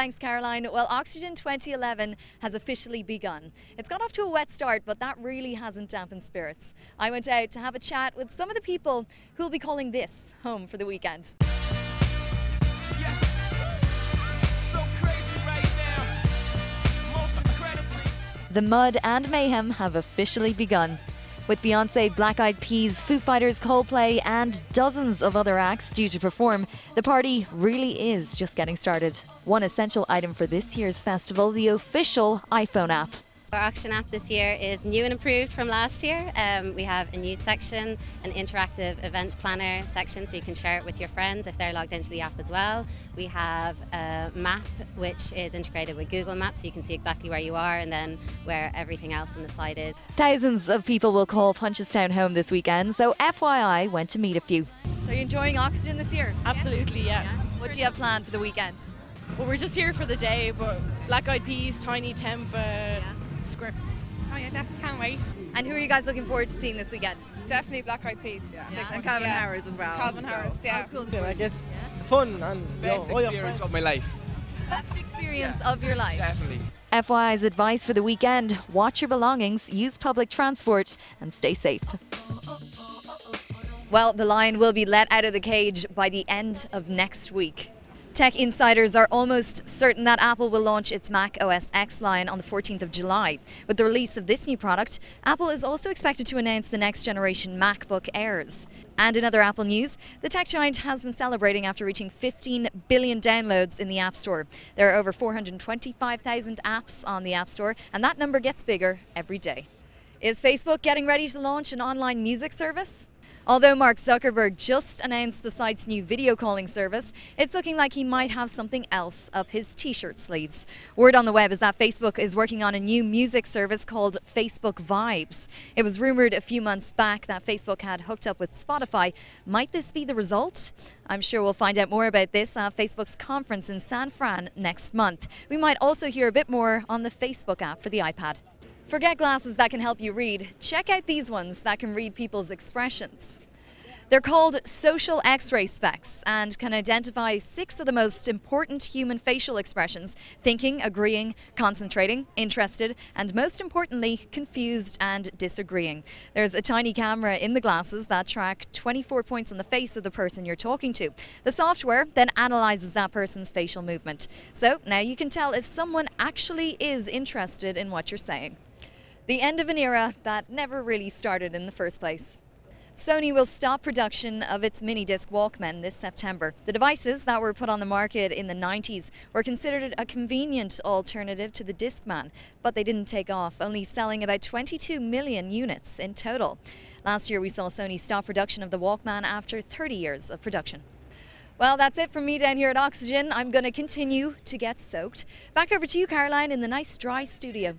Thanks, Caroline. Well, Oxygen 2011 has officially begun. It's got off to a wet start, but that really hasn't dampened spirits. I went out to have a chat with some of the people who'll be calling this home for the weekend. The mud and mayhem have officially begun. With Beyonce, Black Eyed Peas, Foo Fighters, Coldplay and dozens of other acts due to perform, the party really is just getting started. One essential item for this year's festival, the official iPhone app. Our auction app this year is new and improved from last year. We have a new section, an interactive event planner section, so you can share it with your friends if they're logged into the app as well. We have a map which is integrated with Google Maps, so you can see exactly where you are and then where everything else on the site is. Thousands of people will call Punchestown home this weekend, so FYI went to meet a few. So are you enjoying Oxygen this year? Absolutely, yeah. What do you have planned for the weekend? Well, we're just here for the day, but Black Eyed Peas, Tiny Temper, Script. Oh yeah, definitely can't wait. And who are you guys looking forward to seeing this weekend? Definitely Black Eyed Peas. And Calvin Harris as well. Calvin Harris, yeah. Oh, cool. Like it's fun and best experience of my life. Best experience of your life. Definitely. FYI's advice for the weekend: watch your belongings, use public transport and stay safe. Well, the lion will be let out of the cage by the end of next week. Tech insiders are almost certain that Apple will launch its Mac OS X line on the 14th of July. With the release of this new product, Apple is also expected to announce the next generation MacBook Airs. And in other Apple news, the tech giant has been celebrating after reaching 15 billion downloads in the App Store. There are over 425,000 apps on the App Store, and that number gets bigger every day. Is Facebook getting ready to launch an online music service? Although Mark Zuckerberg just announced the site's new video calling service, it's looking like he might have something else up his t-shirt sleeves. Word on the web is that Facebook is working on a new music service called Facebook Vibes. It was rumored a few months back that Facebook had hooked up with Spotify. Might this be the result? I'm sure we'll find out more about this at Facebook's conference in San Fran next month. We might also hear a bit more on the Facebook app for the iPad. Forget glasses that can help you read. Check out these ones that can read people's expressions. They're called social X-ray specs and can identify 6 of the most important human facial expressions: thinking, agreeing, concentrating, interested, and most importantly, confused and disagreeing. There's a tiny camera in the glasses that track 24 points on the face of the person you're talking to. The software then analyzes that person's facial movement. So now you can tell if someone actually is interested in what you're saying. The end of an era that never really started in the first place. Sony will stop production of its mini-disc Walkman this September. The devices that were put on the market in the 90s were considered a convenient alternative to the Discman, but they didn't take off, only selling about 22 million units in total. Last year we saw Sony stop production of the Walkman after 30 years of production. Well, that's it from me down here at Oxygen. I'm going to continue to get soaked. Back over to you, Caroline, in the nice dry studio.